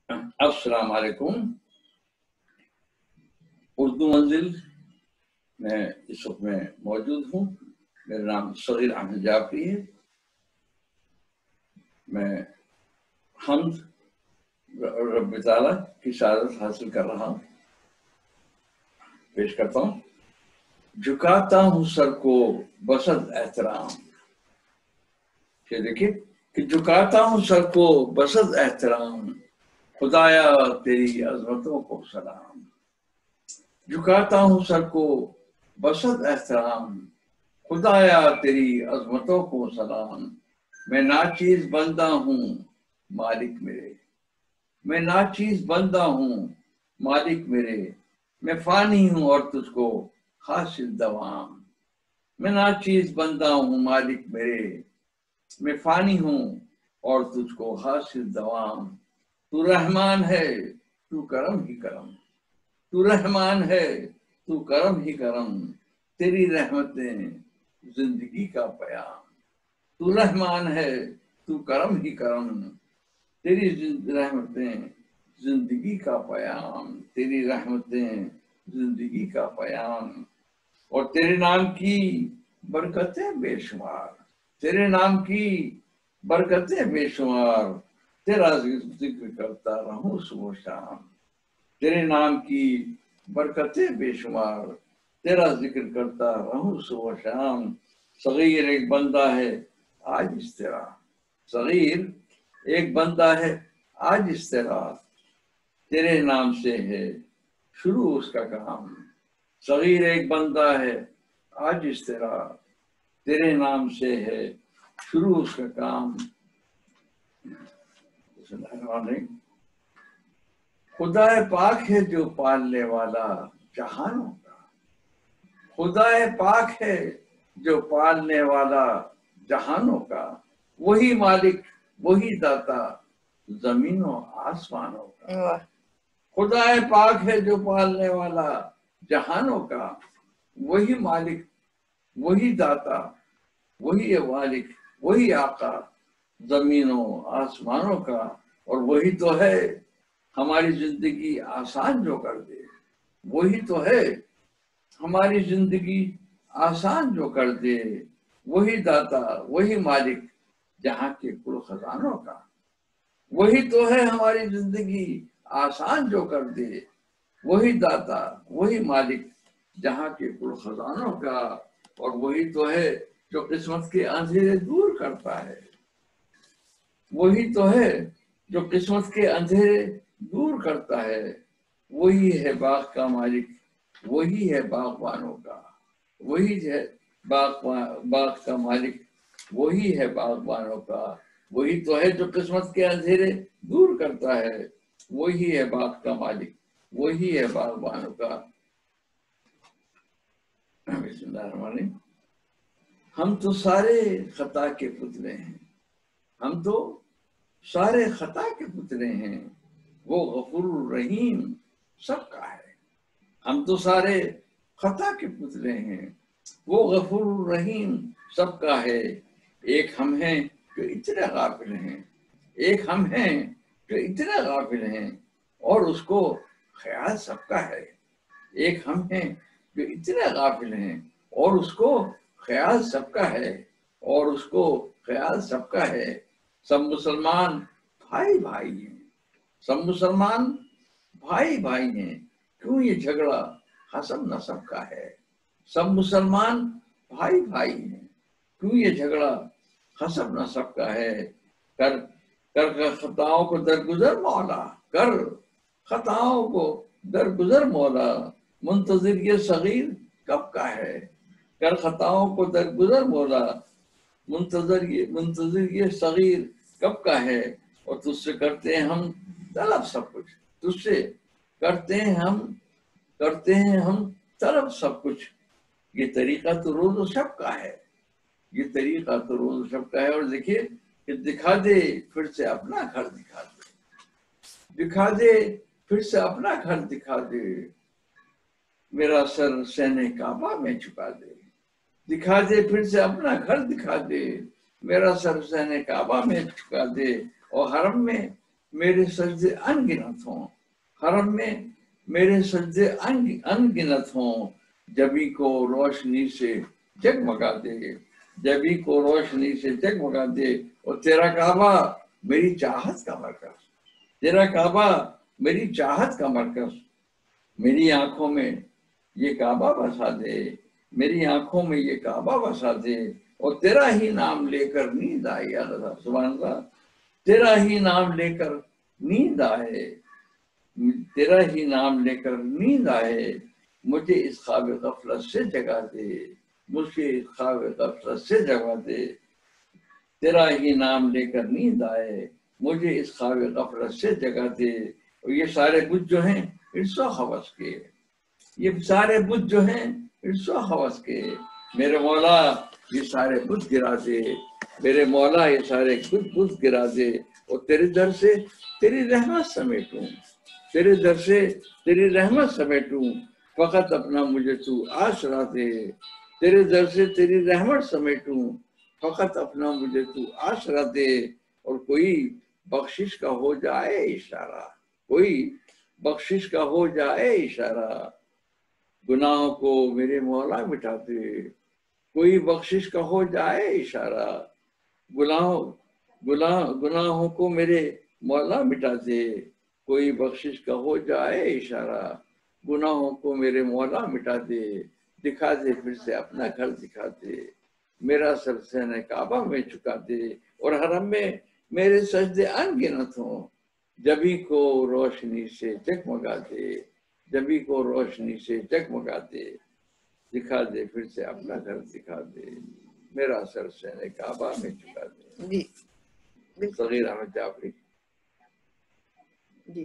السلام علیکم. اردو منزل میں اس وقت میں موجود ہوں. میرا نام صغیر احمد جعفری ہے. میں حمد رب تعالیٰ کی سعادت حاصل کر رہا ہوں. پیش کرتا ہوں. جھکاتا ہوں سر کو بسط احترام. یہ دیکھیے کہ جھکاتا ہوں سر کو بسط احترام، خدایا تیری عظمتوں کو سلام. جھکاتا ہوں سر کو بسط احترام، خدایا تیری عظمتوں کو سلام. میں ناچیز بندہ ہوں مالک میرے، میں ناچیز بندہ ہوں مالک میرے. میں فانی ہوں اور تجھ کو حاصل دوام. میں ناچیز بندہ ہوں مالک میرے، میں فانی ہوں اور تجھ کو حاصل دوام. تو رحمان ہے تو کرم ہی کرم، تو رحمان ہے تو کرم ہی کرم. تیری رحمتیں زندگی کا پیام. تو رحمان ہے تو کرم ہی کرم، تیری رحمتیں زندگی کا پیام. تیری رحمتیں زندگی کا پیام. اور تیرے نام کی برکتیں بے شمار، تیرے نام کی برکتیں بے شمار. تیرا ذکر کرتا رہوں صبح و شام. تیرے نام کی برکتیں بے شمار، تیرا ذکر کرتا رہوں صبح و شام. صغیر ایک بندہ ہے آج اس طرح، صغیر ایک بندہ ہے آج اس طرح. تیرے نام سے ہے شروع اس کا کام. صغیر ایک بندہ ہے آج اس طرح، تیرے نام سے ہے شروع اس کا کام. خدا پاک ہے جو پالنے والا جہانوں کا. خدا پاک ہے جو پالنے والا جہانوں کا. وہی مالک وہی داتا زمینوں آسمانوں کا. خدا پاک ہے جو پالنے والا جہانوں کا. وہی مالک وہی داتا وہی مالک وہی آقا زمینوں آسمانوں کا. اور وہی تو ہے ہماری زندگی آسان جو کر دے. وہی تو ہے ہماری زندگی آسان جو کر دے. وہی داتا وہی مالک جہاں کے کل خزانوں کا. وہی تو ہے ہماری زندگی آسان جو کر دے. وہی داتا وہی مالک جہاں کے کل خزانوں کا. اور وہی تو ہے جو قسمت کے اندھیرے دور کرتا ہے. وہی تو ہے جو قسمت کے اندھیرے دور کرتا ہے. وہی ہے باغ کا مالک وہی ہے باغبانوں کا. وہی ہے باغ کا مالک وہی ہے باغبانوں کا. وہی تو ہے جو قسمت کے اندھیرے دور کرتا ہے. وہی ہے باغ کا مالک وہی ہے باغبانوں کا. بسم اللہ الرحمن الرحیم. ہم تو سارے خطا کے پتلے ہیں، ہم تو سارے خطا کے پتلے ہیں. وہ غفور الرحیم سب کا ہے. ہم تو سارے خطا کے پتلے ہیں، وہ غفور الرحیم سب کا ہے. ایک ہم ہیں جو اتنے غافل ہیں، ایک ہم ہیں جو اتنے غافل ہیں اور اس کو خیال سب کا ہے. ایک ہم ہیں جو اتنے غافل ہیں اور اس کو خیال سب کا ہے، اور اس کو خیال سب کا ہے. سب مسلمان بھائی بھائی ہیں، سب مسلمان بھائی بھائی ہیں. کیوں یہ جھگڑا حسب نسب کا ہے. سب مسلمان بھائی بھائی ہیں، کیوں یہ جھگڑا حسب نسب کا ہے. کر خطاؤں کو درگزر مولا، کر خطاؤں کو درگزر مولا. منتظر یہ صغیر کب کا ہے. کر خطاؤں کو درگزر مولا. منتظر یہ صغیر کب کا ہے. اور تجھ سے کرتے ہیں ہم طلب سب کچھ، تجھ سے کرتے ہیں ہم طلب سب کچھ. یہ طریقہ تو روز و شب کا ہے، یہ طریقہ تو روز و شب کا ہے. اور دیکھیے کہ دکھا دے پھر سے اپنا گھر دکھا دے، دکھا دے پھر سے اپنا گھر دکھا دے. میرا سر سہنے کعبہ میں چھپا دے. دکھا دے پھر سے اپنا گھر دکھا دے. میرا سر سہنے کعبہ میں چھپا دے. اور حرم میں میرے سجدے انگنت ہوں، حرم میں میرے سجدے انگنت ہوں، جبھی کو روشنی سے جگمگا دے، جبھی کو روشنی سے جگمگا دے۔ اور تیرا کعبہ میری چاہت کا مرکز، تیرا کعبہ میری چاہت کا مرکز، میری آنکھوں میں یہ کعبہ بسا دے، میری آنکھوں میں یہ کعبہ بسا دے۔ اور تیرا ہی نام لے کر نیند آئی، اللہ سبحان اللہ، تیرا ہی نام لے کر نیند آئے، تیرا ہی نام لے کر نیند آئے، مجھے اس خواب غفلت سے جگا دے، مجھے اس خواب غفلت سے جگا دے، تیرا ہی نام لے کر نیند آئے، مجھے اس خواب غفلت سے جگا دے۔ اور یہ سارے بت جو ہیں ارس و حوث کے، یہ سارے بت جو ہیں ارس و حوث کے، میرے مولا یہ سارے بت گرا دے، میرے مولا یہ سارے بت گرا دے۔ اور تیرے در سے تیری رحمت سمیٹوں، تیرے در سے تیری رحمت سمیٹوں، فقط اپنا مجھے تو آسرا دے، تیرے در سے تیری رحمت سمیٹوں، فقط اپنا مجھے تو آسرا دے۔ اور کوئی بخشش کا ہو جائے اشارہ، کوئی بخشش کا ہو جائے اشارہ، گناہوں کو میرے مولا مٹا دے، کوئی بخشش کا ہو جائے اشارہ، گناہوں کو میرے مولا مٹا دے، کوئی بخشش کا ہو جائے اشارہ، گناہوں کو میرے مولا مٹا دے، دکھا دے پھر سے اپنا گھر دکھا دے، میرا سر سہن کعبہ میں چکا دے، اور حرم میں میرے سجدے انگنت ہوں، جبھی کو روشنی سے جگمگا دے، جبھی کو روشنی سے جگمگا دے، دکھا دے پھر سے اپنا گھر دکھا دے، میرا سر سہن کعبہ میں چکا دے۔ جی بالکل صغیر احمد جعفری۔ جی